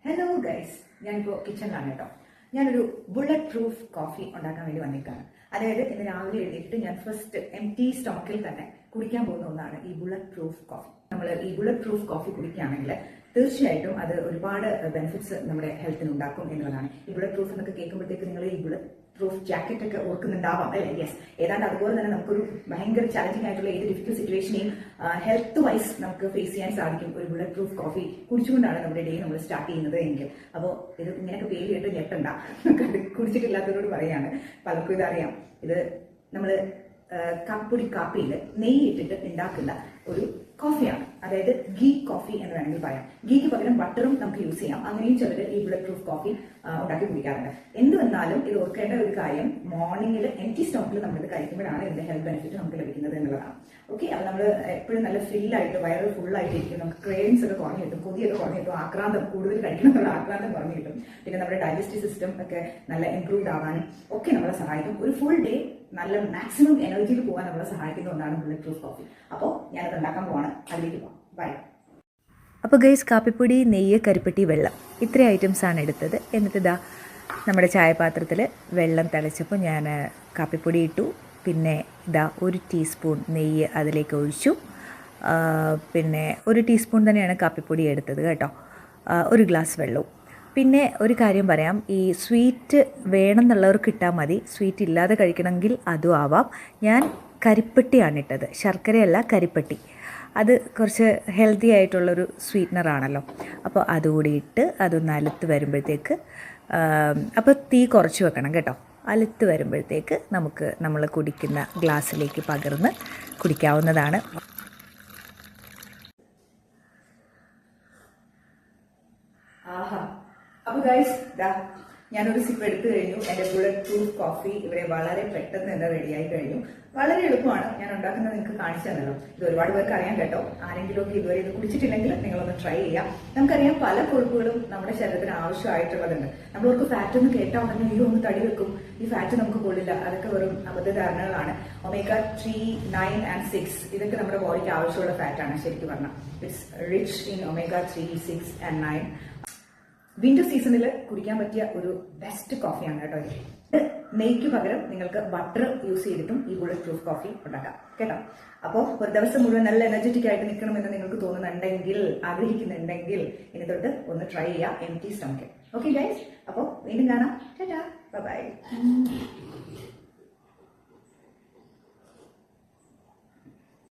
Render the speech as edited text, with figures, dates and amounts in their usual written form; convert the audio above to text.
Hello guys, ഞാനിപ്പോൾ കിച്ചണിലാണ് കേട്ടോ. ഞാനൊരു ബുള്ളറ്റ് പ്രൂഫ് കോഫി ഉണ്ടാക്കാൻ വേണ്ടി വന്നേക്കാണ്. അതായത് ഇന്ന് രാവിലെ എഴുതിയിട്ട് ഞാൻ ഫസ്റ്റ് എംപ്റ്റി സ്റ്റൊമക്കിൽ തന്നെ കുടിക്കാൻ പോകുന്ന ഒന്നാണ് ഈ ബുള്ളറ്റ് പ്രൂഫ് കോഫി. നമ്മൾ ഈ ബുള്ളറ്റ് പ്രൂഫ് കോഫി കുടിക്കുകയാണെങ്കിൽ തീർച്ചയായിട്ടും അത് ഒരുപാട് ബെനിഫിറ്റ്സ് നമ്മുടെ ഹെൽത്തിന് ഉണ്ടാക്കും എന്നുള്ളതാണ്. ഈ ബുള്ളറ്റ് പ്രൂഫ് എന്നൊക്കെ കേൾക്കുമ്പോഴത്തേക്ക് നിങ്ങൾ ഈ ബുള്ളറ്റ് പ്രൂഫ് ജാക്കറ്റ് ഒക്കെ ഓർക്കുന്നുണ്ടാവാം അല്ലേ? യെസ്, ഏതാണ്ട് അതുപോലെ തന്നെ നമുക്കൊരു ഭയങ്കര ചാലഞ്ചിങ് ആയിട്ടുള്ള ഏത് ഡിഫിക്കൽട്ട് സിറ്റുവേഷനെയും ഹെൽത്ത് വൈസ് നമുക്ക് ഫേസ് ചെയ്യാൻ സാധിക്കും ഒരു ബുള്ളറ്റ് പ്രൂഫ് കോഫി കുടിച്ചുകൊണ്ടാണ് നമ്മുടെ ഡേ നമ്മൾ സ്റ്റാർട്ട് ചെയ്യുന്നത് എങ്കിൽ. അപ്പോൾ ഇത് ഇങ്ങനെയൊക്കെ പേര് കേട്ട് ഞെട്ടണ്ട, കുടിച്ചിട്ടില്ലാത്തവരോട് പറയാണ്. പലർക്കും ഇതറിയാം. ഇത് നമ്മൾ കപ്പൊടി കാപ്പിയിൽ നെയ്യ് ഇട്ടിട്ട് ഉണ്ടാക്കുന്ന ഒരു കോഫിയാണ്. അതായത് ഗീ കോഫി എന്ന് വേണമെങ്കിൽ പറയാം. ഗീക്ക് പകരം ബട്ടറും നമുക്ക് യൂസ് ചെയ്യാം. അങ്ങനെയും ചിലർ ഈ ബുള്ളറ്റ് പ്രൂഫ് കോഫി ഉണ്ടാക്കി കുടിക്കാറുണ്ട്. എന്ത് വന്നാലും ഇത് ഓർക്കേണ്ട ഒരു കാര്യം, മോർണിംഗിൽ എംപ്റ്റി സ്റ്റൊമക്കിൽ നമ്മളിത് കഴിക്കുമ്പോഴാണ് ഇതിന്റെ ഹെൽത്ത് ബെനിഫിറ്റ് നമുക്ക് ലഭിക്കുന്നത് എന്നുള്ളതാണ്. ഓക്കെ, അപ്പോൾ നമ്മൾ എപ്പോഴും നല്ല ഫില്ലായിട്ട് വയറ് ഫുള്ളായിട്ട് ഇരിക്കും. നമുക്ക് ക്രേവിങ്സ് ഒക്കെ കുറഞ്ഞു കിട്ടും, കൊതിയൊക്കെ കുറഞ്ഞു കിട്ടും, ആക്രാന്തം കൂടുതൽ കഴിക്കണം എന്നുള്ള ആക്രാന്തം കുറഞ്ഞു കിട്ടും. പിന്നെ നമ്മുടെ ഡൈജസ്റ്റീവ് സിസ്റ്റം ഒക്കെ നല്ല ഇംപ്രൂവ്ഡ് ആവാനും ഒക്കെ നമ്മളെ സഹായിക്കും. ഒരു ഫുൾ ഡേ നല്ല മാക്സിമം എനർജിയിൽ പോകാൻ നമ്മളെ സഹായിക്കുന്ന ഒന്നാണ് ബുള്ളറ്റ് പ്രൂഫ് കോഫി. അപ്പോൾ ഞാനത് ഉണ്ടാക്കാൻ പോവാണ്. അതിലേക്ക് പോകാം. ബൈ. അപ്പോൾ ഗൈസ്, കാപ്പിപ്പൊടി, നെയ്യ്, കരിപ്പെട്ടി, വെള്ളം, ഇത്രയും ഐറ്റംസാണ് എടുത്തത്. എന്നിട്ട് ഇതാ നമ്മുടെ ചായപാത്രത്തിൽ വെള്ളം തിളച്ചപ്പോൾ ഞാൻ കാപ്പിപ്പൊടി ഇട്ടു. പിന്നെ ഇതാ 1 ടീസ്പൂൺ നെയ്യ് അതിലേക്ക് ഒഴിച്ചു. പിന്നെ 1 ടീസ്പൂൺ തന്നെയാണ് കാപ്പിപ്പൊടി എടുത്തത് കേട്ടോ. 1 ഗ്ലാസ് വെള്ളവും. പിന്നെ ഒരു കാര്യം പറയാം, ഈ സ്വീറ്റ് വേണമെന്നുള്ളവർക്ക് ഇട്ടാൽ മതി. സ്വീറ്റ് ഇല്ലാതെ കഴിക്കണമെങ്കിൽ അതും ആവാം. ഞാൻ കരിപ്പെട്ടിയാണ് ഇട്ടത്, ശർക്കരയല്ല, കരിപ്പെട്ടി. അത് കുറച്ച് ഹെൽത്തി ആയിട്ടുള്ളൊരു സ്വീറ്റ്നറാണല്ലോ. അപ്പോൾ അതുകൂടി ഇട്ട് അതൊന്ന് അലുത്ത് വരുമ്പോഴത്തേക്ക്, അപ്പോൾ തീ കുറച്ച് വെക്കണം കേട്ടോ. അലുത്ത് വരുമ്പോഴത്തേക്ക് നമുക്ക് നമ്മൾ കുടിക്കുന്ന ഗ്ലാസ്സിലേക്ക് പകർന്ന് കുടിക്കാവുന്നതാണ്. ആഹാ, അപ്പോൾ ഗൈസ് ഞാനൊരു സിപ്പ് എടുത്തു കഴിഞ്ഞു. എൻ്റെ ബുള്ളറ്റ് പ്രൂഫ് കോഫി ഇവിടെ വളരെ പെട്ടെന്ന് തന്നെ റെഡിയായി കഴിഞ്ഞു. വളരെ എളുപ്പമാണ്. ഞാൻ ഉണ്ടാക്കുന്നത് നിങ്ങൾക്ക് കാണിച്ചു തന്നല്ലോ. ഇത് ഒരുപാട് പേർക്ക് അറിയാം കേട്ടോ. ആരെങ്കിലും ഒക്കെ ഇതുവരെ ഇത് കുടിച്ചിട്ടില്ലെങ്കിൽ നിങ്ങളൊന്ന് ട്രൈ ചെയ്യാം. നമുക്കറിയാം പല കൊഴുപ്പുകളും നമ്മുടെ ശരീരത്തിന് ആവശ്യമായിട്ടുള്ളതുണ്ട്. നമ്മളവർക്ക് ഫാറ്റ് എന്ന് കേട്ടാൽ തന്നെ ഈ ഒന്ന് തടി വെക്കും, ഈ ഫാറ്റ് നമുക്ക് കൊള്ളില്ല, അതൊക്കെ വെറും അബദ്ധധാരണകളാണ്. ഒമേഗ 3, 9 and 6 ഇതൊക്കെ നമ്മുടെ ബോഡിക്ക് ആവശ്യമുള്ള ഫാറ്റാണ്. ശരിക്കും പറഞ്ഞാൽ it's rich in omega 3, 6 and 9. Winter സീസണിൽ കുടിക്കാൻ പറ്റിയ ഒരു ബെസ്റ്റ് കോഫിയാണ് കേട്ടോ ഇത്. നെയ്ക്ക് പകരം നിങ്ങൾക്ക് ബട്ടർ യൂസ് ചെയ്തിട്ടും ഈ ബുള്ളറ്റ് പ്രൂഫ് കോഫി ഉണ്ടാക്കാം കേട്ടോ. അപ്പോൾ ഒരു ദിവസം മുഴുവൻ നല്ല എനർജറ്റിക് ആയിട്ട് നിൽക്കണമെന്ന് നിങ്ങൾക്ക് തോന്നുന്നുണ്ടെങ്കിൽ, ആഗ്രഹിക്കുന്നുണ്ടെങ്കിൽ ഇനി തൊട്ട് ഒന്ന് ട്രൈ ചെയ്യാം എംപ്റ്റി സ്റ്റൊമക്കിൽ. ഓക്കെ ഗൈസ്, അപ്പോൾ വീണ്ടും കാണാം. Tata, bye bye.